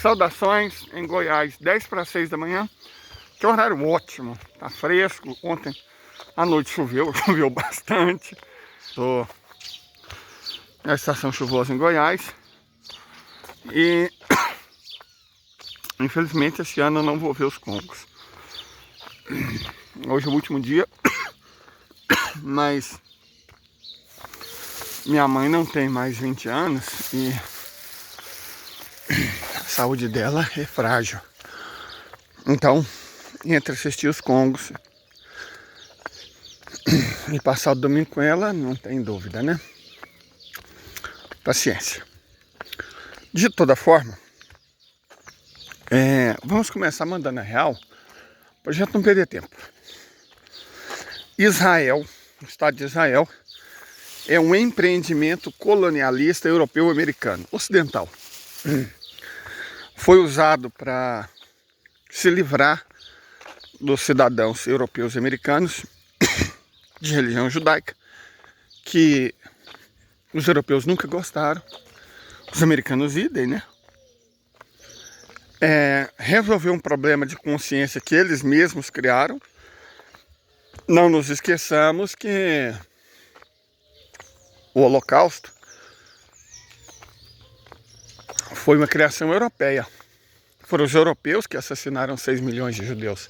Saudações em Goiás, 10 para 6 da manhã, que é um horário ótimo, tá fresco. Ontem à noite choveu, choveu bastante. Estou na estação chuvosa em Goiás e infelizmente esse ano eu não vou ver os congos. Hoje é o último dia, mas minha mãe não tem mais 20 anos e a saúde dela é frágil. Então, entre assistir os congos e passar o domingo com ela, não tem dúvida, né? Paciência. De toda forma, vamos começar mandando a real, para a gente não perder tempo. Israel, o Estado de Israel, é um empreendimento colonialista europeu-americano, ocidental. Foi usado para se livrar dos cidadãos europeus e americanos de religião judaica, que os europeus nunca gostaram, os americanos idem, né? Resolver um problema de consciência que eles mesmos criaram. Não nos esqueçamos que o Holocausto foi uma criação europeia. Foram os europeus que assassinaram 6 milhões de judeus,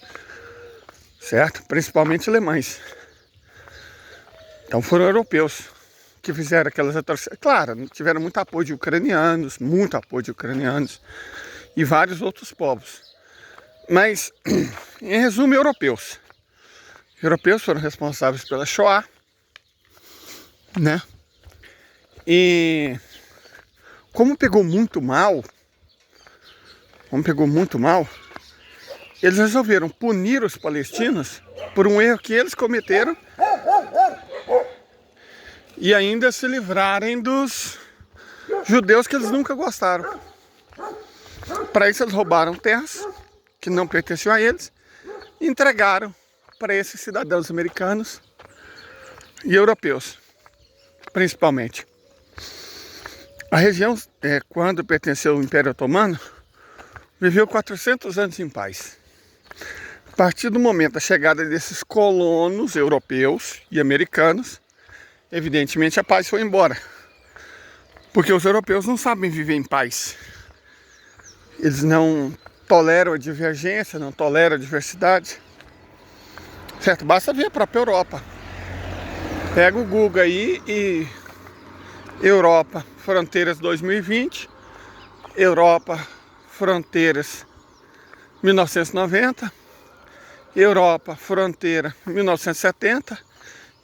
certo? Principalmente alemães. Então foram europeus que fizeram aquelas atrocidades. Claro, tiveram muito apoio de ucranianos, e vários outros povos. Mas, em resumo, europeus. Europeus foram responsáveis pela Shoah, né? E como pegou muito mal, eles resolveram punir os palestinos por um erro que eles cometeram e ainda se livrarem dos judeus que eles nunca gostaram. Para isso eles roubaram terras que não pertenciam a eles e entregaram para esses cidadãos americanos e europeus, principalmente. A região, quando pertenceu ao Império Otomano, viveu 400 anos em paz. A partir do momento da chegada desses colonos europeus e americanos, evidentemente a paz foi embora. Porque os europeus não sabem viver em paz. Eles não toleram a divergência, não toleram a diversidade. Certo? Basta ver a própria Europa. Pega o Google aí e Europa, fronteiras 2020, Europa, fronteiras 1990, Europa, fronteira 1970,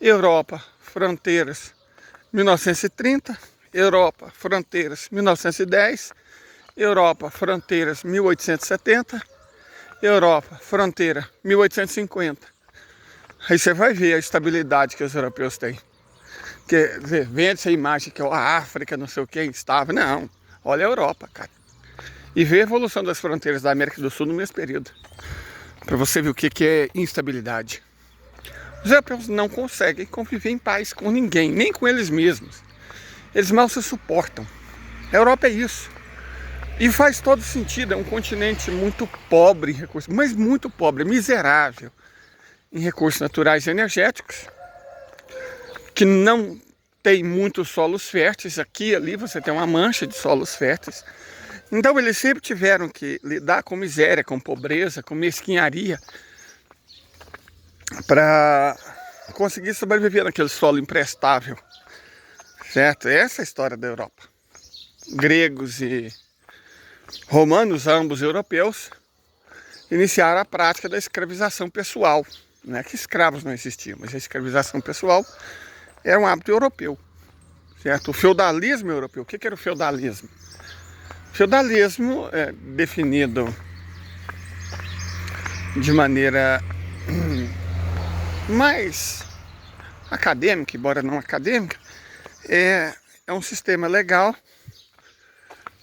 Europa, fronteiras 1930, Europa, fronteiras 1910, Europa, fronteiras 1870, Europa, fronteira 1850. Aí você vai ver a estabilidade que os europeus têm. Quer dizer, vende essa imagem que é a África, não sei o que, instável. Não, olha a Europa, cara. E vê a evolução das fronteiras da América do Sul no mesmo período. Para você ver o que é instabilidade. Os europeus não conseguem conviver em paz com ninguém, nem com eles mesmos. Eles mal se suportam. A Europa é isso. E faz todo sentido, é um continente muito pobre em recursos, mas muito pobre, miserável em recursos naturais e energéticos, que não tem muitos solos férteis. Aqui e ali você tem uma mancha de solos férteis. Então eles sempre tiveram que lidar com miséria, com pobreza, com mesquinharia, para conseguir sobreviver naquele solo imprestável, certo? Essa é a história da Europa. Gregos e romanos, ambos europeus, iniciaram a prática da escravização pessoal. Não é que escravos não existiam, mas a escravização pessoal era um hábito europeu, certo? O feudalismo europeu. O que era o feudalismo? O feudalismo é definido de maneira mais acadêmica, embora não acadêmica, é um sistema legal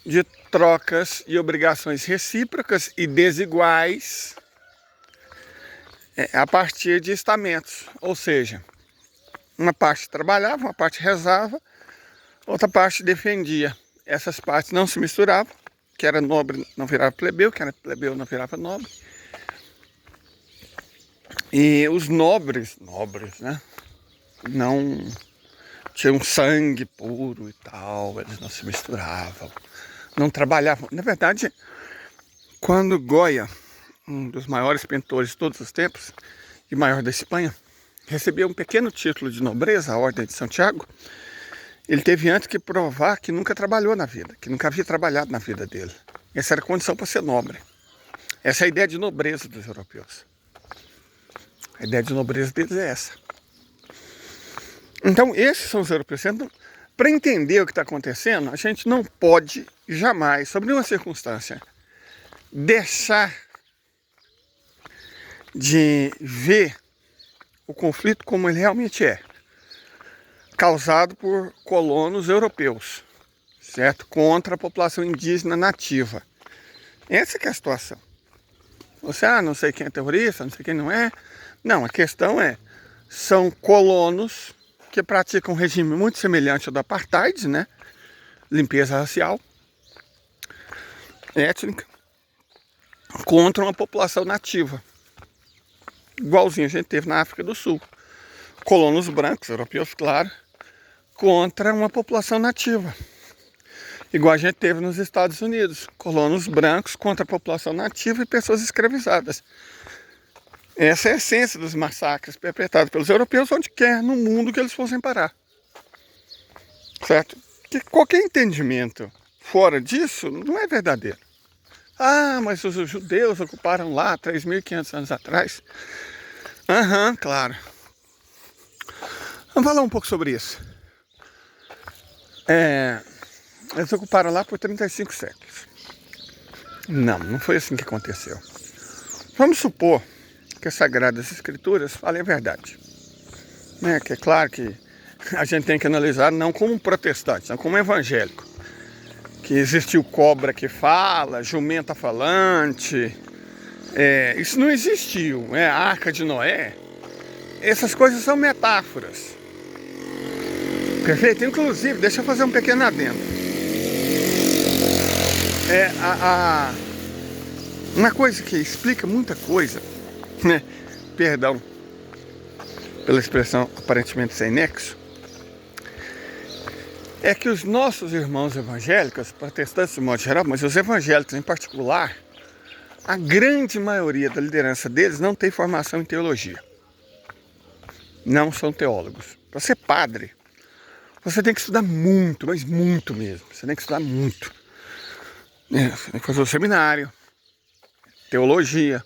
de trocas e obrigações recíprocas e desiguais a partir de estamentos, ou seja, uma parte trabalhava, uma parte rezava, outra parte defendia. Essas partes não se misturavam que era nobre não virava plebeu, que era plebeu não virava nobre. E os nobres, né, não tinham sangue puro e tal, eles não se misturavam, não trabalhavam. Na verdade, quando Goya, um dos maiores pintores de todos os tempos, e maior da Espanha, recebeu um pequeno título de nobreza, a Ordem de Santiago, ele teve antes que provar que nunca trabalhou na vida, que nunca havia trabalhado na vida dele. Essa era a condição para ser nobre. Essa é a ideia de nobreza dos europeus. A ideia de nobreza deles é essa. Então, esses são os europeus. Então, para entender o que está acontecendo, a gente não pode jamais, sob nenhuma circunstância, deixar de ver o conflito como ele realmente é, causado por colonos europeus, certo? Contra a população indígena nativa. Essa que é a situação. Você, não sei quem é terrorista, não sei quem não é. Não, a questão é, são colonos que praticam um regime muito semelhante ao do apartheid, né? Limpeza racial, étnica, contra uma população nativa. Igualzinho a gente teve na África do Sul. Colonos brancos, europeus, claro, contra uma população nativa. Igual a gente teve nos Estados Unidos. Colonos brancos contra a população nativa e pessoas escravizadas. Essa é a essência dos massacres perpetrados pelos europeus onde quer no mundo que eles fossem parar. Certo? Que qualquer entendimento fora disso não é verdadeiro. Mas os judeus ocuparam lá 3.500 anos atrás. Claro. Vamos falar um pouco sobre isso. Eles ocuparam lá por 35 séculos. Não foi assim que aconteceu. Vamos supor que as Sagradas Escrituras falem a verdade. Né? Que é claro que a gente tem que analisar não como um protestante, não como um evangélico. Que existiu cobra que fala, jumenta falante. Isso não existiu. A Arca de Noé. Essas coisas são metáforas. Perfeito? Inclusive, deixa eu fazer um pequeno adendo. Uma coisa que explica muita coisa, né? Perdão pela expressão aparentemente sem nexo, é que os nossos irmãos evangélicos, protestantes de modo geral, mas os evangélicos em particular, a grande maioria da liderança deles não tem formação em teologia. Não são teólogos. Para ser padre, você tem que estudar muito, mas muito mesmo. Você tem que estudar muito. Você tem que fazer o seminário, teologia.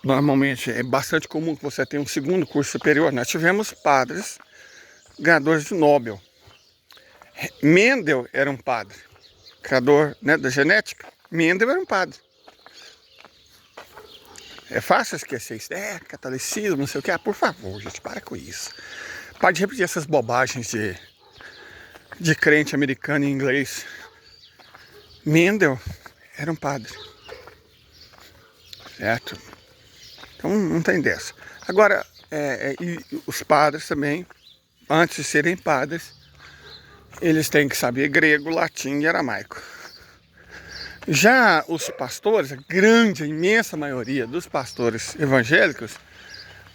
Normalmente é bastante comum que você tenha um segundo curso superior. Nós tivemos padres ganhadores de Nobel. Mendel era um padre, criador, né, da genética. Mendel era um padre. É fácil esquecer isso. Catolicismo, não sei o que. Por favor, gente, para com isso. Para de repetir essas bobagens de crente americano e inglês. Mendel era um padre. Certo? Então não tem dessa. Agora, e os padres também, antes de serem padres, eles têm que saber grego, latim e aramaico. Já os pastores, a grande, a imensa maioria dos pastores evangélicos,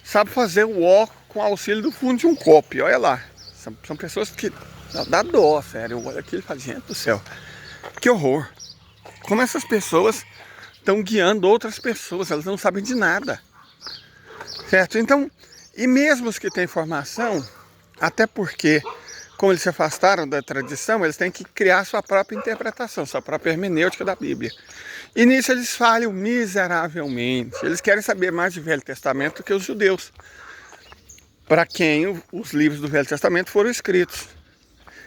sabe fazer o ó com auxílio do fundo de um copo. Olha lá, são pessoas que dá dó, sério. Olha aquilo e fala, gente do céu, que horror. Como essas pessoas estão guiando outras pessoas, elas não sabem de nada. Certo? Então, e mesmo os que têm formação, até porque, como eles se afastaram da tradição, eles têm que criar sua própria interpretação, sua própria hermenêutica da Bíblia. E nisso eles falham miseravelmente. Eles querem saber mais do Velho Testamento do que os judeus, para quem os livros do Velho Testamento foram escritos.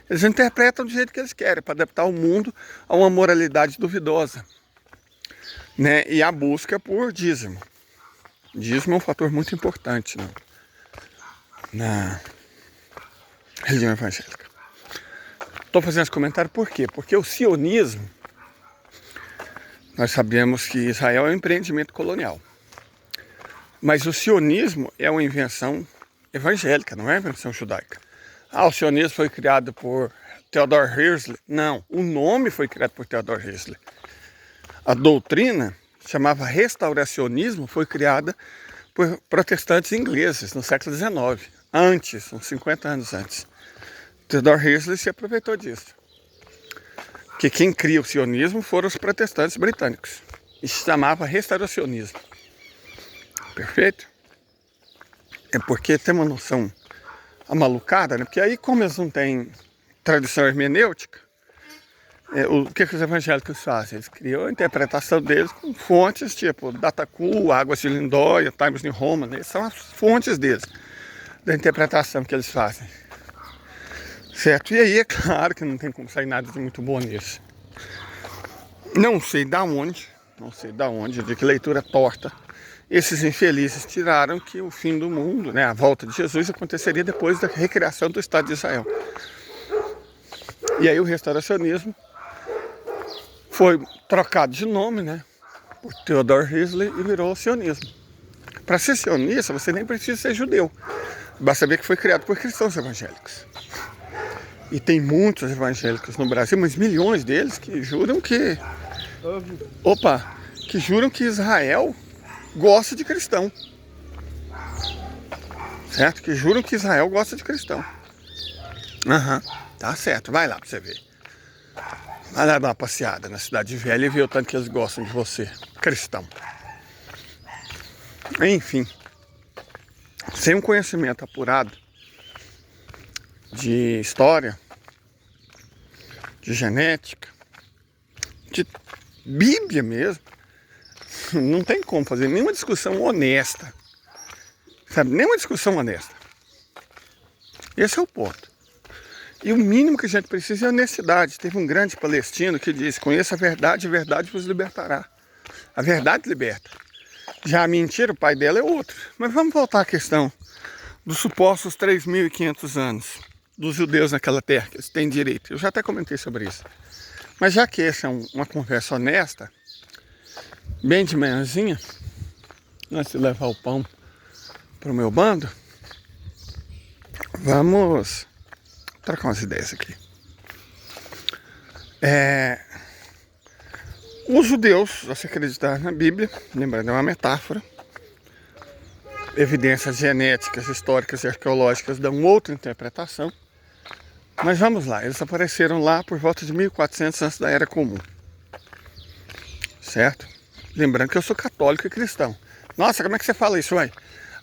Eles interpretam do jeito que eles querem, para adaptar o mundo a uma moralidade duvidosa, né? E a busca por dízimo. Dízimo é um fator muito importante, né, na religião evangélica. Estou fazendo esse comentário por quê? Porque o sionismo, nós sabemos que Israel é um empreendimento colonial. Mas o sionismo é uma invenção evangélica, não é uma invenção judaica. O sionismo foi criado por Theodor Herzl. Não, o nome foi criado por Theodor Herzl. A doutrina, chamava restauracionismo, foi criada por protestantes ingleses no século XIX. Antes, uns 50 anos antes. Theodor Herzl se aproveitou disso. Que quem cria o sionismo foram os protestantes britânicos. E se chamava restauracionismo. Perfeito? É porque tem uma noção amalucada, né? Porque aí, como eles não têm tradição hermenêutica, o que os evangélicos fazem? Eles criam a interpretação deles com fontes tipo Dataku, Águas de Lindóia, Times New Roman. Essas são as fontes deles, da interpretação que eles fazem. Certo? E aí é claro que não tem como sair nada de muito bom nisso. Não sei da onde, de que leitura torta esses infelizes tiraram que o fim do mundo, né, a volta de Jesus, aconteceria depois da recriação do Estado de Israel. E aí o restauracionismo foi trocado de nome, né, por Theodor Herzl e virou sionismo. Para ser sionista, você nem precisa ser judeu. Basta saber que foi criado por cristãos evangélicos. E tem muitos evangélicos no Brasil, mas milhões deles que juram que... que juram que Israel gosta de cristão. Certo? Que juram que Israel gosta de cristão. Tá certo, vai lá pra você ver. Vai lá dar uma passeada na cidade velha e ver o tanto que eles gostam de você, cristão. Enfim, sem um conhecimento apurado de história, de genética, de Bíblia mesmo, não tem como fazer nenhuma discussão honesta. Sabe? Nenhuma discussão honesta. Esse é o ponto. E o mínimo que a gente precisa é honestidade. Teve um grande palestino que disse: conheça a verdade vos libertará. A verdade liberta. Já a mentira, o pai dela é outro. Mas vamos voltar à questão dos supostos 3.500 anos dos judeus naquela terra, que eles têm direito. Eu já até comentei sobre isso. Mas já que essa é uma conversa honesta, bem de manhãzinha, antes de levar o pão para o meu bando, vamos trocar umas ideias aqui. Os judeus, a se acreditar na Bíblia, lembrando, é uma metáfora, evidências genéticas, históricas e arqueológicas dão outra interpretação, mas vamos lá, eles apareceram lá por volta de 1400 antes da Era Comum, certo? Lembrando que eu sou católico e cristão. Nossa, como é que você fala isso, ué?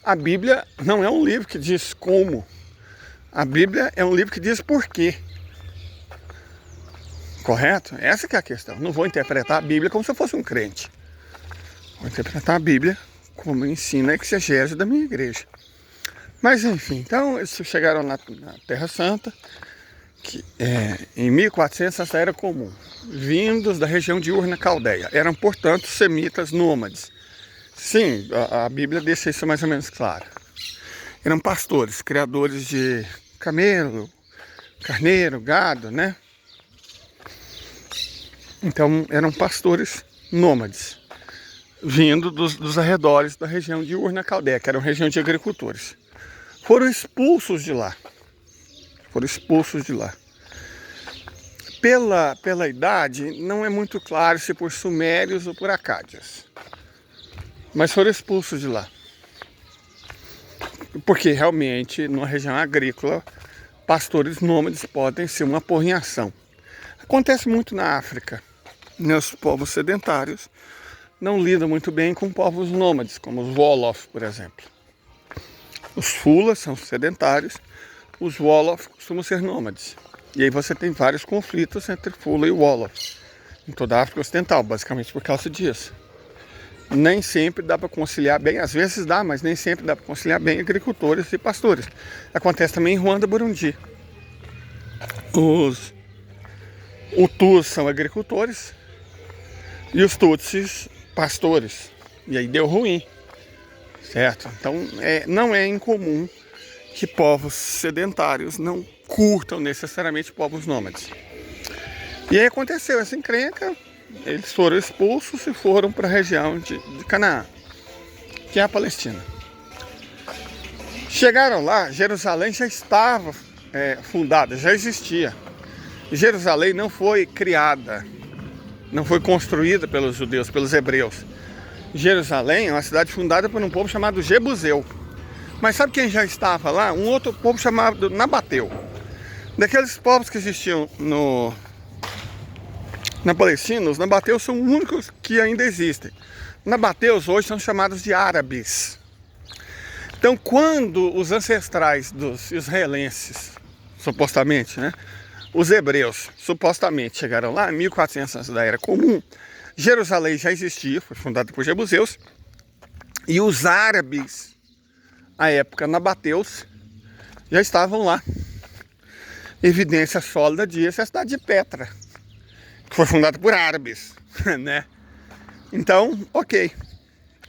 A Bíblia não é um livro que diz como. A Bíblia é um livro que diz por quê. Correto? Essa que é a questão. Não vou interpretar a Bíblia como se eu fosse um crente. Vou interpretar a Bíblia como ensina a exegese da minha igreja. Mas enfim, então eles chegaram na Terra Santa, que em 1400 essa Era Comum, vindos da região de Ur na Caldeia. Eram, portanto, semitas nômades. Sim, a Bíblia deixa isso mais ou menos claro. Eram pastores, criadores de camelo, carneiro, gado, né? Então, eram pastores nômades, vindo dos arredores da região de Ur na Caldeia, que era uma região de agricultores. Foram expulsos de lá. Pela idade, não é muito claro se por sumérios ou por acádios. Mas foram expulsos de lá. Porque realmente, numa região agrícola, pastores nômades podem ser uma porrinhação. Acontece muito na África. Os povos sedentários não lidam muito bem com povos nômades, como os Wolof, por exemplo. Os Fulas são sedentários, os Wolof costumam ser nômades. E aí você tem vários conflitos entre Fula e Wolof, em toda a África Ocidental, basicamente por causa disso. Nem sempre dá para conciliar bem, às vezes dá, mas nem sempre dá para conciliar bem agricultores e pastores. Acontece também em Ruanda, Burundi. Os Hutus são agricultores e os Tutsis pastores. E aí deu ruim, certo? Então não é incomum que povos sedentários não curtam necessariamente povos nômades. E aí aconteceu essa encrenca, eles foram expulsos e foram para a região de Canaã, que é a Palestina. Chegaram lá, Jerusalém já estava fundada, já existia. Jerusalém não foi criada, não foi construída pelos judeus, pelos hebreus. Jerusalém é uma cidade fundada por um povo chamado Jebuseu. Mas sabe quem já estava lá? Um outro povo chamado Nabateu. Daqueles povos que existiam na Palestina, os nabateus são os únicos que ainda existem. Nabateus hoje são chamados de árabes. Então, quando os ancestrais dos israelenses, supostamente, né, os hebreus, supostamente, chegaram lá em 1400 antes da Era Comum, Jerusalém já existia, foi fundada por jebuseus, e os árabes, à época nabateus, já estavam lá. Evidência sólida disso é a cidade de Petra, que foi fundada por árabes, né? Então, ok.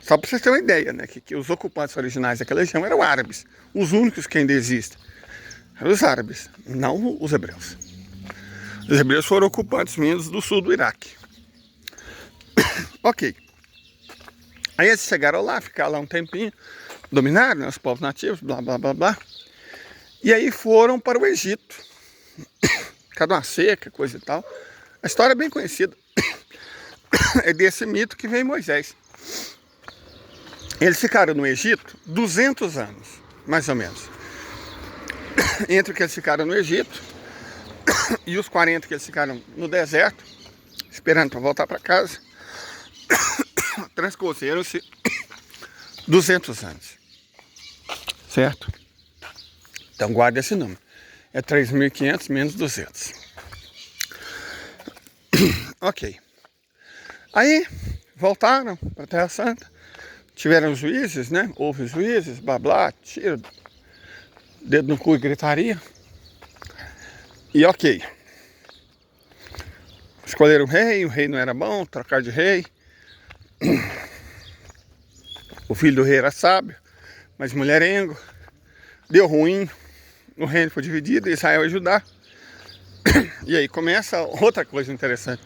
Só para vocês terem uma ideia, né? Que os ocupantes originais daquela região eram árabes. Os únicos que ainda existem eram os árabes, não os hebreus. Os hebreus foram ocupantes vindos do sul do Iraque. Ok. Aí eles chegaram lá, ficaram lá um tempinho, dominaram, né, os povos nativos, blá, blá, blá, blá. E aí foram para o Egito. Cada uma seca, coisa e tal. A história é bem conhecida. É desse mito que vem Moisés. Eles ficaram no Egito 200 anos, mais ou menos. Entre o que eles ficaram no Egito e os 40 que eles ficaram no deserto, esperando para voltar para casa, transcorreram-se 200 anos. Certo? Então guarda esse número. É 3.500 menos 200. Ok. Aí voltaram para a Terra Santa. Tiveram juízes, né? Houve juízes, blá blá, tiro, dedo no cu e gritaria. E ok. Escolheram o rei não era bom, trocar de rei. O filho do rei era sábio, mas mulherengo. Deu ruim. O reino foi dividido, Israel e Judá. E aí começa outra coisa interessante.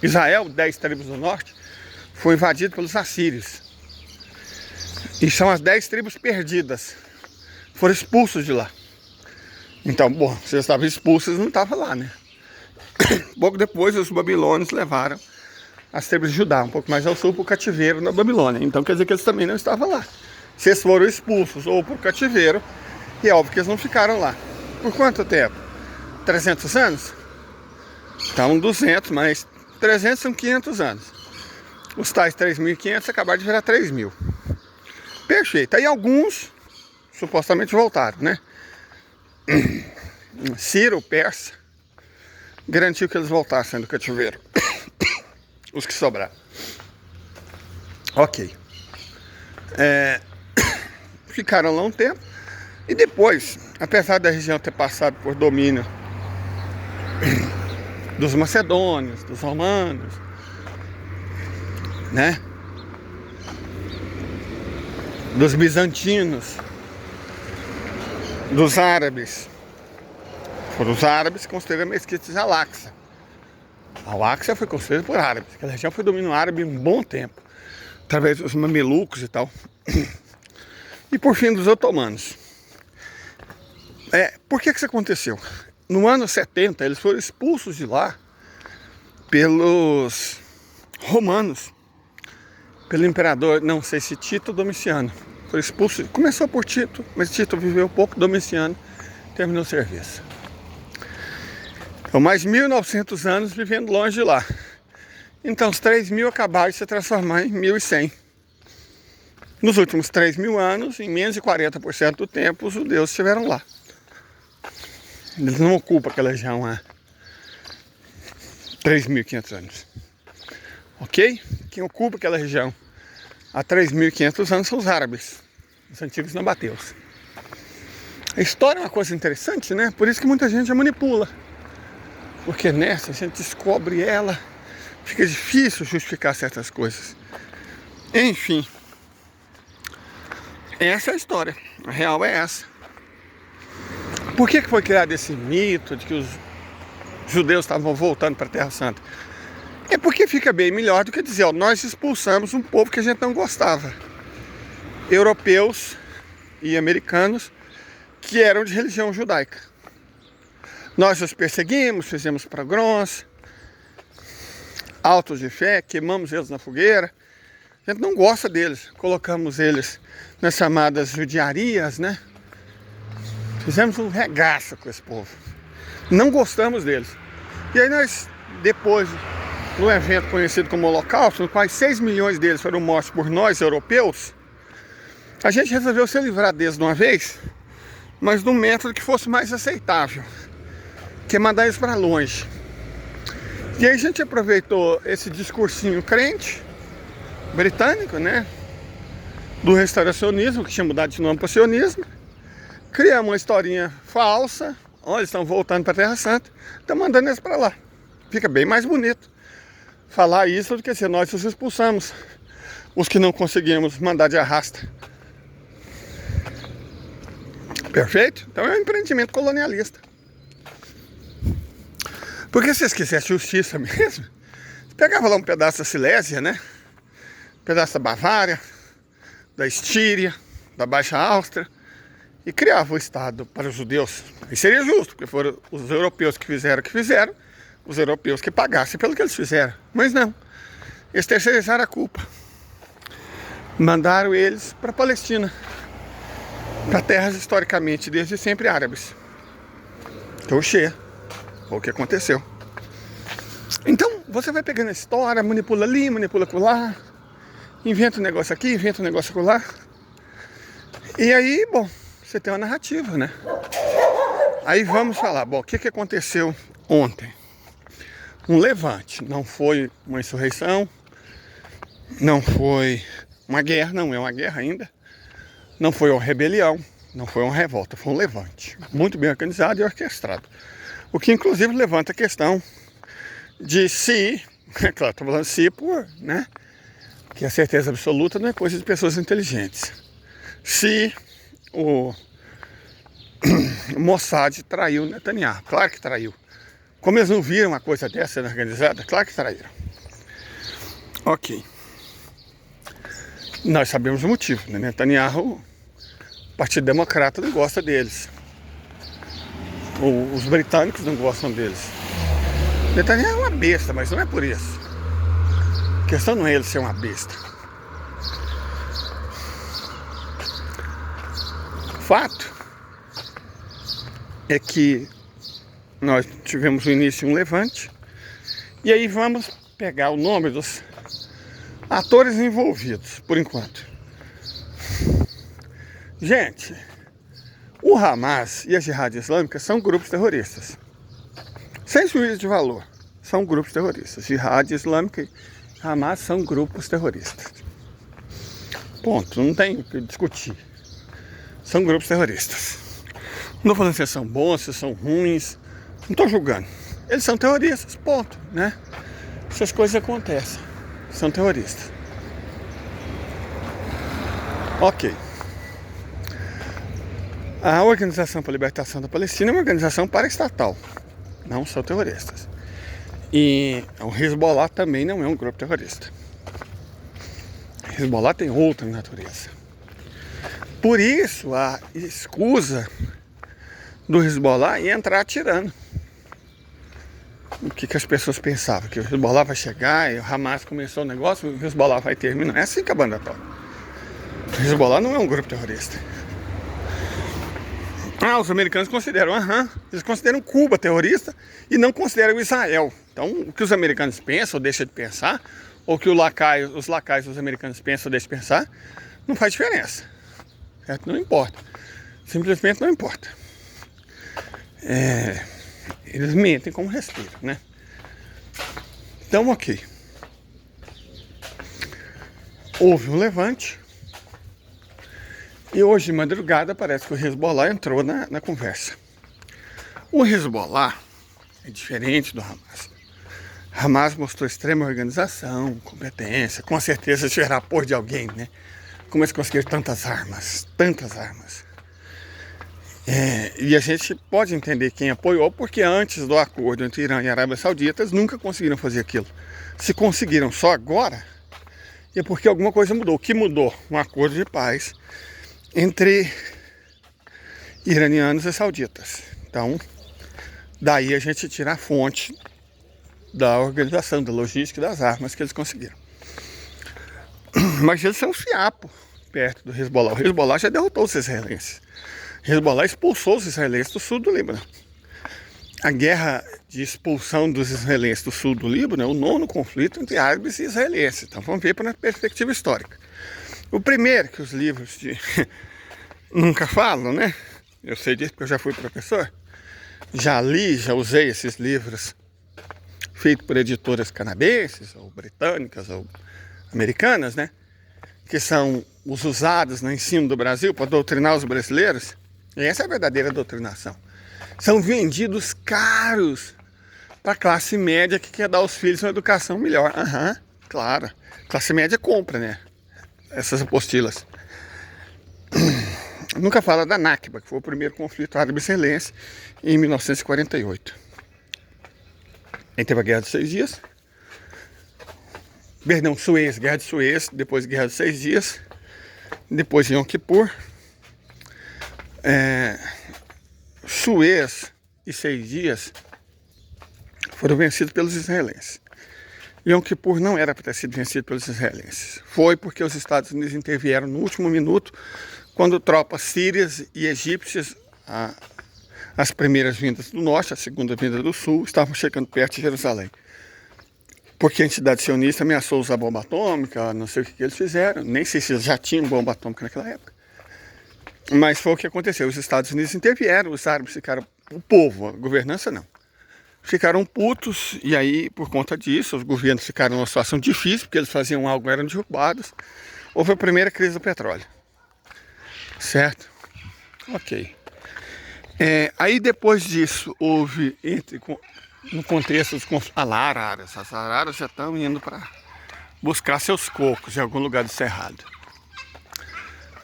Israel, 10 tribos do norte, foi invadido pelos assírios. E são as 10 tribos perdidas. Foram expulsos de lá. Então, bom, se eles estavam expulsos, eles não estavam lá, né? Pouco depois, os babilônios levaram as tribos de Judá, um pouco mais ao sul, para o cativeiro na Babilônia. Então quer dizer que eles também não estavam lá. Se eles foram expulsos ou para o cativeiro, e é óbvio que eles não ficaram lá. Por quanto tempo? 300 anos? Então 200, mas 300 são 500 anos. Os tais 3.500 acabaram de virar 3.000. Perfeito. Aí alguns supostamente voltaram, né? Ciro, o persa, garantiu que eles voltassem do cativeiro. Os que sobraram. Ok. Ficaram lá um tempo. E depois, apesar da região ter passado por domínio dos macedônios, dos romanos, né? Dos bizantinos, dos árabes. Foram os árabes que construíram a mesquita de Al-Aqsa. Al-Aqsa foi construída por árabes. Aquela região foi domínio árabe um bom tempo, através dos mamelucos e tal. E por fim dos otomanos. Por que isso aconteceu? No ano 70, eles foram expulsos de lá pelos romanos, pelo imperador, não sei se Tito ou Domiciano. Foi expulso, começou por Tito, mas Tito viveu pouco, Domiciano terminou o serviço. Então, mais 1.900 anos vivendo longe de lá. Então, os 3.000 acabaram de se transformar em 1.100. Nos últimos 3.000 anos, em menos de 40% do tempo, os judeus estiveram lá. Eles não ocupam aquela região há 3.500 anos. Ok? Quem ocupa aquela região há 3.500 anos são os árabes, os antigos nabateus. A história é uma coisa interessante, né? Por isso que muita gente a manipula. Porque nessa a gente descobre ela, fica difícil justificar certas coisas. Enfim, essa é a história. A real é essa. Por que foi criado esse mito de que os judeus estavam voltando para a Terra Santa? É porque fica bem melhor do que dizer, ó, nós expulsamos um povo que a gente não gostava. Europeus e americanos que eram de religião judaica. Nós os perseguimos, fizemos pogroms, autos de fé, queimamos eles na fogueira. A gente não gosta deles, colocamos eles nas chamadas judiarias, né? Fizemos um regaço com esse povo. Não gostamos deles. E aí nós, depois do evento conhecido como Holocausto, no qual 6 milhões deles foram mortos por nós, europeus, a gente resolveu se livrar deles de uma vez, mas de um método que fosse mais aceitável, que é mandar eles para longe. E aí a gente aproveitou esse discursinho crente, britânico, né? Do restauracionismo, que tinha mudado de nome para sionismo. Criamos uma historinha falsa. Olha, eles estão voltando para a Terra Santa. Estão mandando eles para lá. Fica bem mais bonito falar isso do que se nós os expulsamos. Os que não conseguimos mandar de arrasta. Perfeito? Então é um empreendimento colonialista. Porque se vocês quisessem justiça mesmo, você pegava lá um pedaço da Silésia, né? Um pedaço da Bavária, da Estíria, da Baixa Áustria, e criava o Estado para os judeus. E seria justo, porque foram os europeus que fizeram o que fizeram, os europeus que pagassem pelo que eles fizeram. Mas não, eles terceirizaram a culpa. Mandaram eles para a Palestina, para terras historicamente desde sempre árabes. Então, foi o que aconteceu. Então, você vai pegando a história, manipula ali, manipula lá, inventa um negócio aqui, inventa um negócio lá. E aí, bom, você tem uma narrativa, né? Aí vamos falar, bom, o que aconteceu ontem? Um levante, não foi uma insurreição, não foi uma guerra, não é uma guerra ainda, não foi uma rebelião, não foi uma revolta, foi um levante. Muito bem organizado e orquestrado. O que inclusive levanta a questão de se, é claro, estou falando se por, né? Que a certeza absoluta não é coisa de pessoas inteligentes. Se o Mossad traiu Netanyahu, claro que traiu. Como eles não viram uma coisa dessa sendo organizada, claro que traíram. Ok. Nós sabemos o motivo, né? Netanyahu, o Partido Democrata não gosta deles. Os britânicos não gostam deles. Netanyahu é uma besta, mas não é por isso. A questão não é ele ser uma besta. O fato é que nós tivemos no início um levante. E aí vamos pegar o nome dos atores envolvidos, por enquanto. Gente, o Hamas e a Jihad Islâmica são grupos terroristas. Sem juízo de valor, são grupos terroristas. Jihad Islâmica e Hamas são grupos terroristas. Ponto, não tem o que discutir. São grupos terroristas. Não estou falando se são bons, se são ruins. Não estou julgando. Eles são terroristas, ponto, né? Essas coisas acontecem. São terroristas. Ok. A Organização para a Libertação da Palestina é uma organização paraestatal. Não são terroristas. E o Hezbollah também não é um grupo terrorista. O Hezbollah tem outra natureza. Por isso, a escusa do Hezbollah ia entrar atirando. O que as pessoas pensavam? Que o Hezbollah vai chegar e o Hamas começou o negócio, o Hezbollah vai terminar. É assim que a banda toca. O Hezbollah não é um grupo terrorista. Os americanos consideram, eles consideram Cuba terrorista e não consideram Israel. Então, o que os americanos pensam ou deixam de pensar, ou que os lacaios dos americanos pensam ou deixam de pensar, não faz diferença. Certo? Não importa. Simplesmente não importa. Eles mentem como respiram, né? Então, ok. Houve um levante. E hoje de madrugada parece que o Hezbollah entrou na conversa. O Hezbollah é diferente do Hamas. Hamas mostrou extrema organização, competência, com certeza tiveram apoio de alguém, né? Como eles conseguiram tantas armas, tantas armas. E a gente pode entender quem apoiou, porque antes do acordo entre Irã e Arábia Saudita, eles nunca conseguiram fazer aquilo. Se conseguiram só agora, é porque alguma coisa mudou. O que mudou? Um acordo de paz entre iranianos e sauditas. Então, daí a gente tira a fonte da organização, da logística e das armas que eles conseguiram. Mas eles são um fiapo perto do Hezbollah. O Hezbollah já derrotou os israelenses. O Hezbollah expulsou os israelenses do sul do Líbano. A guerra de expulsão dos israelenses do sul do Líbano é o 9º conflito entre árabes e israelenses. Então vamos ver para a perspectiva histórica. O primeiro que os livros nunca falam, né? Eu sei disso porque eu já fui professor. Já li, já usei esses livros feitos por editoras canadenses, ou britânicas, ou americanas, né? Que são os usados no ensino do Brasil para doutrinar os brasileiros. E essa é a verdadeira doutrinação. São vendidos caros para a classe média que quer dar aos filhos uma educação melhor. Claro. Classe média compra, né? Essas apostilas. Nunca fala da Nakba, que foi o primeiro conflito árabe-israelense em 1948. Aí teve a Guerra dos 6 Dias. Perdão, Suez, Guerra de Suez, depois Guerra dos 6 Dias, depois Yom Kippur. Suez e 6 Dias foram vencidos pelos israelenses. Yom Kippur não era para ter sido vencido pelos israelenses. Foi porque os Estados Unidos intervieram no último minuto, quando tropas sírias e egípcias, as primeiras vindas do norte, a segunda vinda do sul, estavam chegando perto de Jerusalém. Porque a entidade sionista ameaçou usar bomba atômica, não sei o que eles fizeram, nem sei se eles já tinham bomba atômica naquela época. Mas foi o que aconteceu, os Estados Unidos intervieram, os árabes ficaram, o povo, a governança não. Ficaram putos e aí, por conta disso, os governos ficaram numa situação difícil, porque eles faziam algo e eram derrubados. Houve a primeira crise do petróleo. Certo? Ok. Aí depois disso, houve, no contexto dos conflitos, araras. As araras já estão indo para buscar seus cocos em algum lugar do cerrado.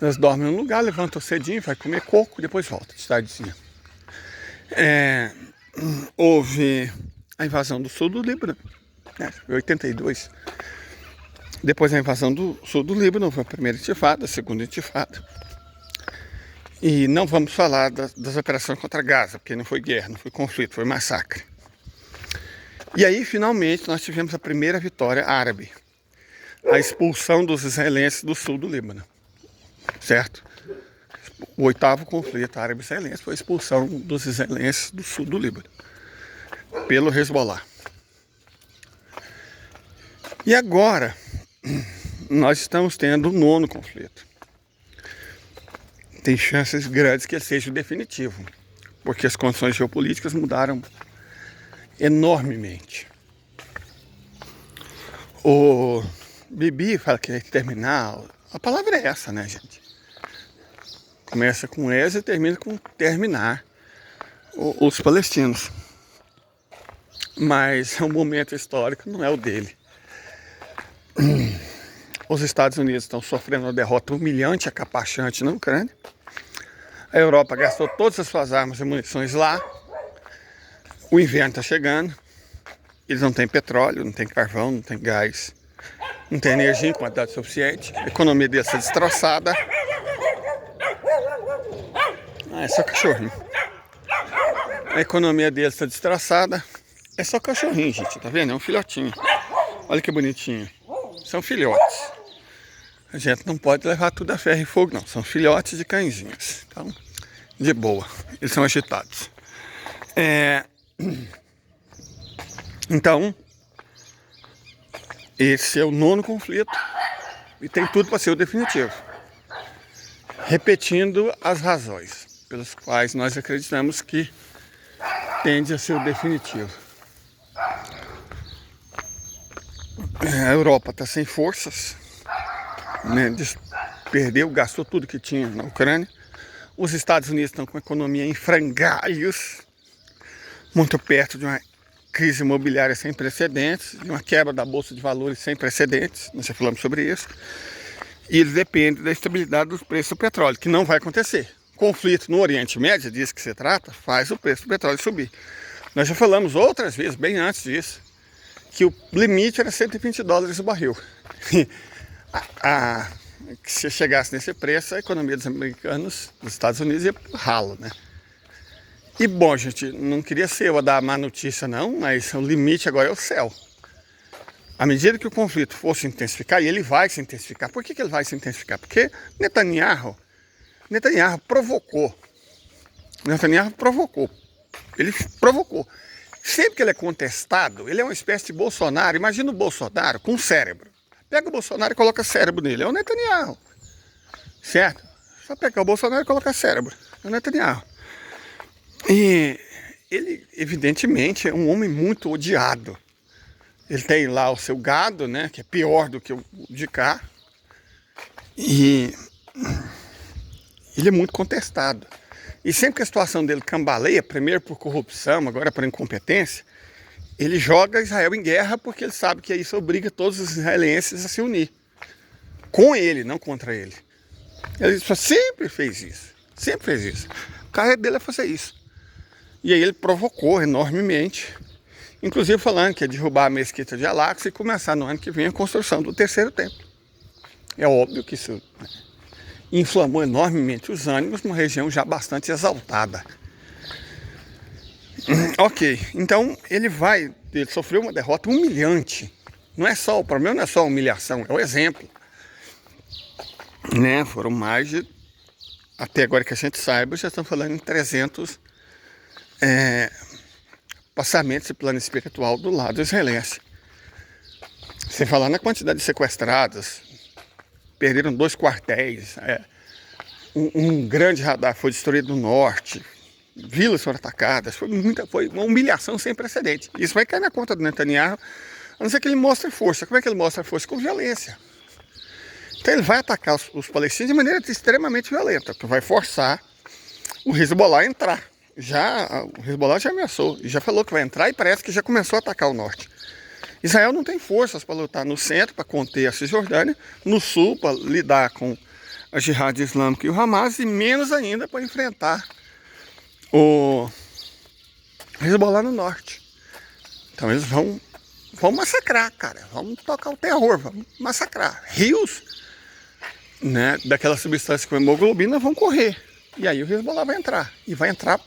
Elas dormem num lugar, levantam cedinho, vai comer coco e depois volta, de tardezinha. Houve a invasão do sul do Líbano, né, em 82. Depois a invasão do sul do Líbano, foi a primeira intifada, a segunda intifada. E não vamos falar das operações contra Gaza, porque não foi guerra, não foi conflito, foi massacre. E aí, finalmente, nós tivemos a primeira vitória árabe. A expulsão dos israelenses do sul do Líbano. Certo? O 8º conflito árabe-israelense foi a expulsão dos israelenses do sul do Líbano. Pelo Hezbollah. E agora, nós estamos tendo um 9º conflito. Tem chances grandes que ele seja o definitivo, porque as condições geopolíticas mudaram enormemente. O Bibi fala que vai terminar, a palavra é essa, né, gente? Começa com essa e termina com terminar os palestinos. Mas o momento histórico não é o dele. Os Estados Unidos estão sofrendo uma derrota humilhante, acapachante na Ucrânia. A Europa gastou todas as suas armas e munições lá. O inverno está chegando. Eles não têm petróleo, não têm carvão, não têm gás. Não tem energia em quantidade suficiente. A economia deles está destroçada. É só cachorrinho. A economia deles está destroçada. É só cachorrinho, gente. Tá vendo? É um filhotinho. Olha que bonitinho. São filhotes. A gente não pode levar tudo a ferro e fogo, não. São filhotes de cãezinhos. Então, de boa. Eles são agitados. Então, esse é o 9º conflito. E tem tudo para ser o definitivo. Repetindo as razões pelas quais nós acreditamos que tende a ser o definitivo. A Europa está sem forças. Né, perdeu, gastou tudo que tinha na Ucrânia. Os Estados Unidos estão com a economia em frangalhos, muito perto de uma crise imobiliária sem precedentes, de uma quebra da bolsa de valores sem precedentes, nós já falamos sobre isso. E eles dependem da estabilidade dos preços do petróleo, que não vai acontecer. Conflito no Oriente Médio, disso que se trata, faz o preço do petróleo subir. Nós já falamos outras vezes, bem antes disso, que o limite era $120 o barril. que se chegasse nesse preço, a economia dos americanos, dos Estados Unidos, ia pro ralo, né? E bom, gente, não queria ser eu a dar a má notícia não, mas o limite agora é o céu. À medida que o conflito for se intensificar, e ele vai se intensificar, por que ele vai se intensificar? Porque Netanyahu provocou. Ele provocou. Sempre que ele é contestado, ele é uma espécie de Bolsonaro. Imagina o Bolsonaro com cérebro. Pega o Bolsonaro e coloca cérebro nele. É o Netanyahu. Certo? Só pegar o Bolsonaro e colocar cérebro. É o Netanyahu. E ele, evidentemente, é um homem muito odiado. Ele tem lá o seu gado, né? Que é pior do que o de cá. E ele é muito contestado. E sempre que a situação dele cambaleia, primeiro por corrupção, agora por incompetência, ele joga Israel em guerra porque ele sabe que isso obriga todos os israelenses a se unir. Com ele, não contra ele. Ele sempre fez isso. Sempre fez isso. O carreira dele é fazer isso. E aí ele provocou enormemente, inclusive falando que ia derrubar a mesquita de Al-Aqsa e começar no ano que vem a construção do terceiro templo. É óbvio que isso inflamou enormemente os ânimos numa região já bastante exaltada. Ok, então ele sofreu uma derrota humilhante. O problema não é só a humilhação, é o exemplo. Né? Foram mais de, até agora que a gente saiba, já estão falando em 300 passamentos de plano espiritual do lado israelense. Sem falar na quantidade de sequestrados, perderam 2 quartéis, um grande radar foi destruído no norte, vilas foram atacadas, foi uma humilhação sem precedente. Isso vai cair na conta do Netanyahu, a não ser que ele mostre força. Como é que ele mostra força? Com violência. Então ele vai atacar os palestinos de maneira extremamente violenta, que vai forçar o Hezbollah a entrar. O Hezbollah já ameaçou, e já falou que vai entrar e parece que já começou a atacar o norte. Israel não tem forças para lutar no centro, para conter a Cisjordânia, no sul, para lidar com a Jihad Islâmica e o Hamas, e menos ainda para enfrentar o Hezbollah no norte. Então eles vão massacrar, cara, vão tocar o terror, vão massacrar. Rios, né, daquela substância com hemoglobina vão correr, e aí o Hezbollah vai entrar, e vai entrar.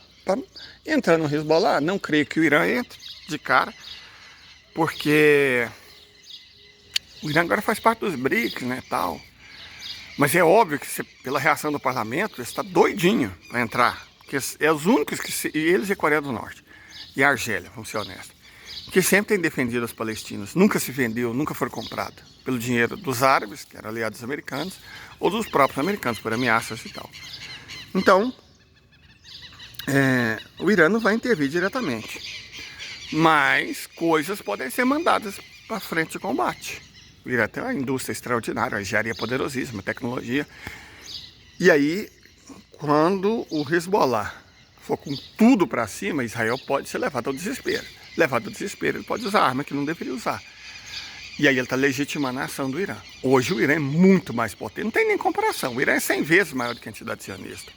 Entrar no Hezbollah, não creio que o Irã entre de cara, porque o Irã agora faz parte dos BRICS, né, tal. Mas é óbvio que pela reação do parlamento, ele está doidinho para entrar, porque é os únicos e eles e a Coreia do Norte e a Argélia, vamos ser honestos, que sempre tem defendido os palestinos, nunca se vendeu, nunca foi comprado pelo dinheiro dos árabes, que eram aliados americanos, ou dos próprios americanos, por ameaças e tal. Então, o Irã não vai intervir diretamente, mas coisas podem ser mandadas para frente de combate. O Irã tem uma indústria extraordinária, uma engenharia poderosíssima, uma tecnologia. E aí, quando o Hezbollah for com tudo para cima, Israel pode ser levado ao desespero. Levado ao desespero, ele pode usar arma que não deveria usar. E aí ele está legitimando a ação do Irã. Hoje o Irã é muito mais potente, não tem nem comparação. O Irã é 100 vezes maior do que a entidade sionista.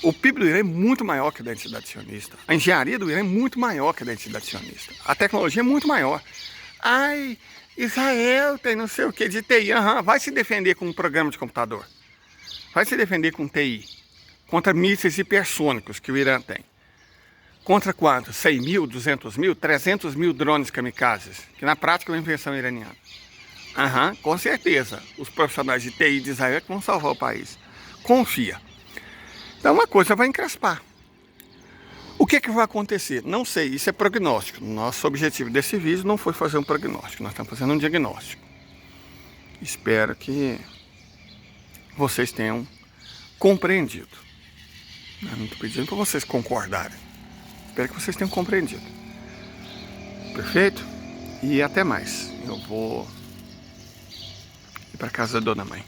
O PIB do Irã é muito maior que a da entidade sionista. A engenharia do Irã é muito maior que a da entidade sionista. A tecnologia é muito maior. Ai, Israel tem não sei o que de TI. Vai se defender com um programa de computador. Vai se defender com TI. Contra mísseis hipersônicos que o Irã tem. Contra quanto? 100 mil, 200 mil, 300 mil drones kamikazes. Que na prática é uma invenção iraniana. Com certeza. Os profissionais de TI de Israel é que vão salvar o país. Confia. Então uma coisa vai encrespar. O que vai acontecer? Não sei, isso é prognóstico. Nosso objetivo desse vídeo não foi fazer um prognóstico, nós estamos fazendo um diagnóstico. Espero que vocês tenham compreendido. Eu não estou pedindo para vocês concordarem. Espero que vocês tenham compreendido. Perfeito? E até mais. Eu vou ir para casa da dona mãe.